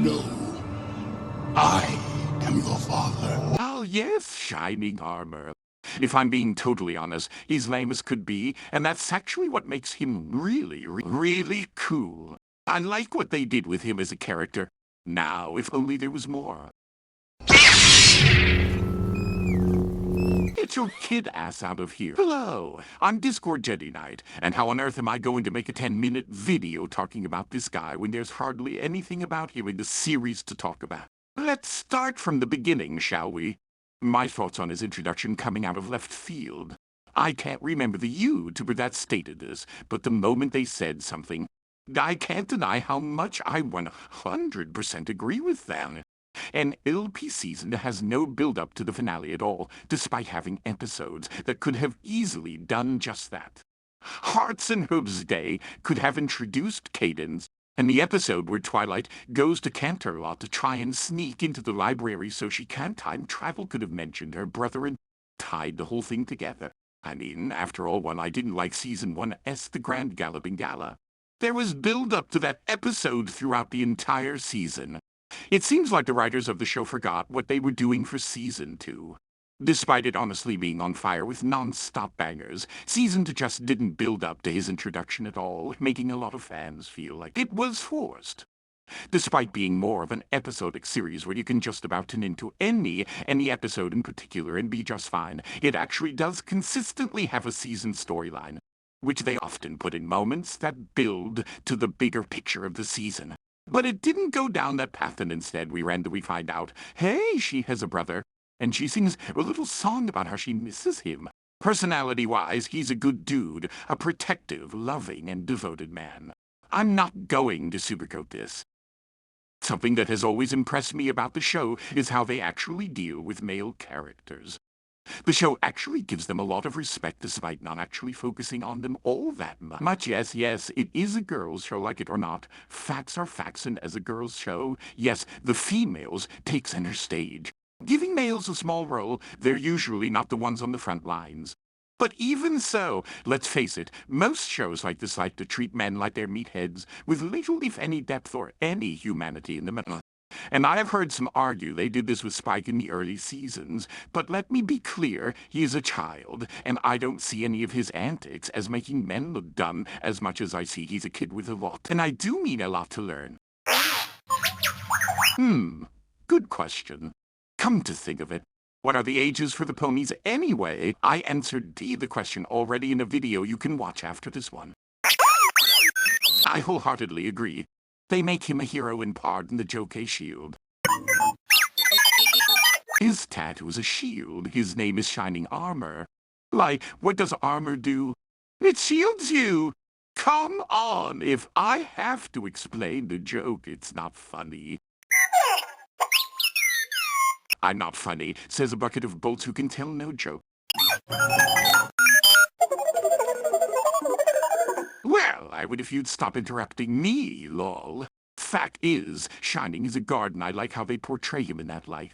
No, I am your father. Oh, yes, shining armor. If I'm being totally honest, he's lame as could be, and that's actually what makes him really cool. I like what they did with him as a character. Now, if only there was more. Get your kid ass out of here. Hello, I'm Discord Jedi Knight, and how on earth am I going to make a 10-minute video talking about this guy when there's hardly anything about him in the series to talk about? Let's start from the beginning, shall we? My thoughts on his introduction coming out of left field. I can't remember the YouTuber that stated this, but the moment they said something, I can't deny how much I 100% agree with them. An LP season has no build-up to the finale at all, despite having episodes that could have easily done just that. Hearts and Hooves Day could have introduced Cadence, and the episode where Twilight goes to Canterlot to try and sneak into the library so she can't time travel could have mentioned her brother and tied the whole thing together. I mean, after all, I didn't like Season 1's The Grand Galloping Gala. There was build-up to that episode throughout the entire season. It seems like the writers of the show forgot what they were doing for Season 2. Despite it honestly being on fire with non-stop bangers, Season 2 just didn't build up to his introduction at all, making a lot of fans feel like it was forced. Despite being more of an episodic series where you can just about tune into any episode in particular and be just fine, it actually does consistently have a season storyline, which they often put in moments that build to the bigger picture of the season. But it didn't go down that path, and instead we find out, hey, she has a brother, and she sings a little song about how she misses him. Personality-wise, he's a good dude, a protective, loving, and devoted man. I'm not going to sugarcoat this. Something that has always impressed me about the show is how they actually deal with male characters. The show actually gives them a lot of respect despite not actually focusing on them all that much. Yes, it is a girls' show, like it or not. Facts are facts, and as a girls' show, yes, the females take center stage. Giving males a small role, they're usually not the ones on the front lines. But even so, let's face it, most shows like this like to treat men like they're meatheads, with little if any depth or any humanity in them. And I have heard some argue they did this with Spike in the early seasons, but let me be clear, he is a child, and I don't see any of his antics as making men look dumb as much as I see he's a kid with a lot. And I do mean a lot to learn. Good question. Come to think of it, what are the ages for the ponies anyway? I answered the question already in a video you can watch after this one. I wholeheartedly agree. They make him a hero in part in the Jockey Shield. His tattoo is a shield. His name is Shining Armor. Like, what does armor do? It shields you! Come on! If I have to explain the joke, it's not funny. I'm not funny, says a bucket of bolts who can tell no joke. Well, I would if you'd stop interrupting me, lol. Fact is, Shining is a garden. I like how they portray him in that light.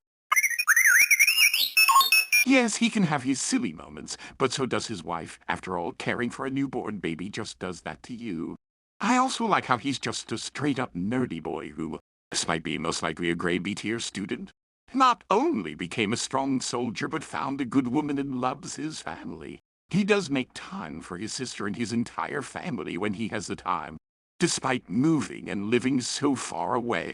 Yes, he can have his silly moments, but so does his wife. After all, caring for a newborn baby just does that to you. I also like how he's just a straight-up nerdy boy who, despite being most likely a grade B-tier student, not only became a strong soldier but found a good woman and loves his family. He does make time for his sister and his entire family when he has the time, despite moving and living so far away.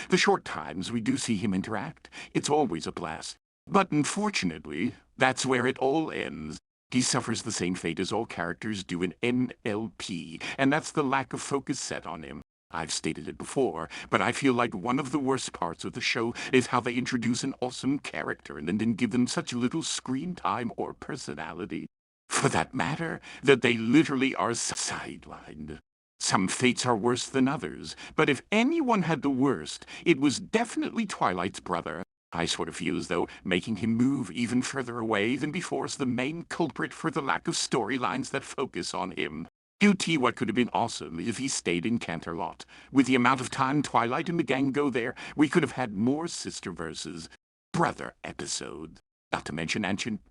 The short times we do see him interact, it's always a blast. But unfortunately, that's where it all ends. He suffers the same fate as all characters do in NLP, and that's the lack of focus set on him. I've stated it before, but I feel like one of the worst parts of the show is how they introduce an awesome character and then give them such little screen time or personality, for that matter, that they literally are sidelined. Some fates are worse than others, but if anyone had the worst, it was definitely Twilight's brother. I sort of feel as though making him move even further away than before is the main culprit for the lack of storylines that focus on him. QT, what could have been awesome if he stayed in Canterlot. With the amount of time Twilight and the gang go there, we could have had more sister versus brother episodes. Not to mention ancient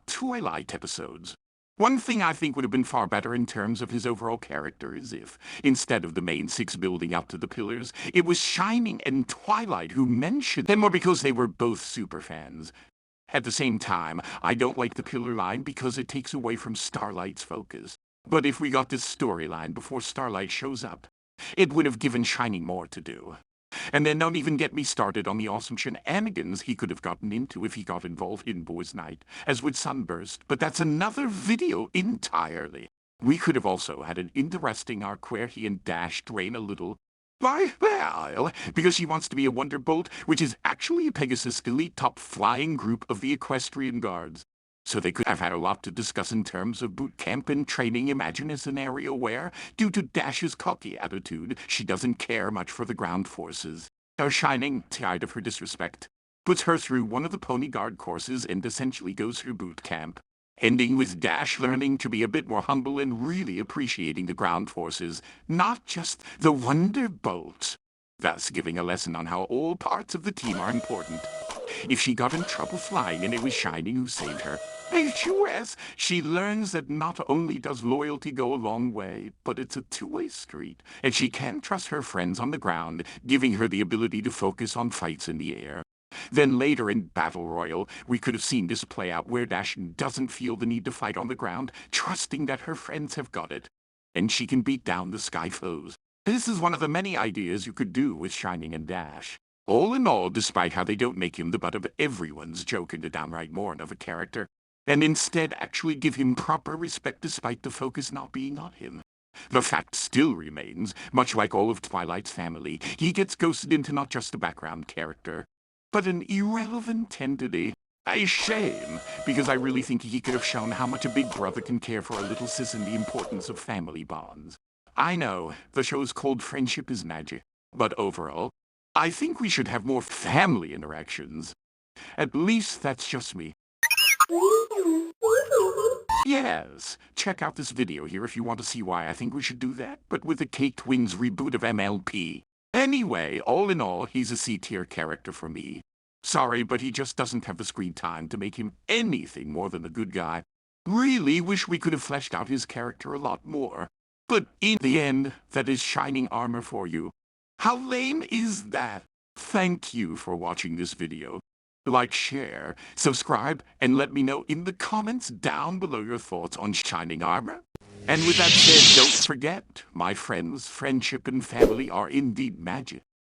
Twilight episodes. One thing I think would have been far better in terms of his overall character is if, instead of the main six building up to the pillars, it was Shining and Twilight who mentioned them, or because they were both super fans. At the same time, I don't like the pillar line because it takes away from Starlight's focus. But if we got this storyline before Starlight shows up, it would have given Shining more to do. And then don't even get me started on the awesome shenanigans he could have gotten into if he got involved in Boys Night, as with Sunburst, but that's another video entirely. We could have also had an interesting arc where he and Dash drain a little. Why, well, because she wants to be a Wonderbolt, which is actually a Pegasus elite top flying group of the Equestrian Guards. So they could have had a lot to discuss in terms of boot camp and training. Imagine a scenario where, due to Dash's cocky attitude, she doesn't care much for the ground forces. Our Shining, tired of her disrespect, puts her through one of the Pony Guard courses and essentially goes through boot camp, ending with Dash learning to be a bit more humble and really appreciating the ground forces, not just the Wonderbolt, thus giving a lesson on how all parts of the team are important. If she got in trouble flying and it was Shining who saved her, HUS, she learns that not only does loyalty go a long way, but it's a two-way street, and she can trust her friends on the ground, giving her the ability to focus on fights in the air. Then later in Battle Royal, we could have seen this play out where Dash doesn't feel the need to fight on the ground, trusting that her friends have got it, and she can beat down the sky foes. This is one of the many ideas you could do with Shining and Dash. All in all, despite how they don't make him the butt of everyone's joke and a downright moron of a character, and instead actually give him proper respect despite the focus not being on him. The fact still remains, much like all of Twilight's family, he gets ghosted into not just a background character, but an irrelevant entity. A shame, because I really think he could have shown how much a big brother can care for a little sis and the importance of family bonds. I know, the show's called Friendship is Magic, but overall, I think we should have more family interactions. At least that's just me. Yes, check out this video here if you want to see why I think we should do that, but with the K-Twins reboot of MLP. Anyway, all in all, he's a C-tier character for me. Sorry, but he just doesn't have the screen time to make him anything more than a good guy. Really wish we could have fleshed out his character a lot more. But in the end, that is Shining armor for you. How lame is that? Thank you for watching this video. Like, share, subscribe, and let me know in the comments down below your thoughts on Shining armor. And with that said, don't forget, my friends, friendship and family are indeed magic.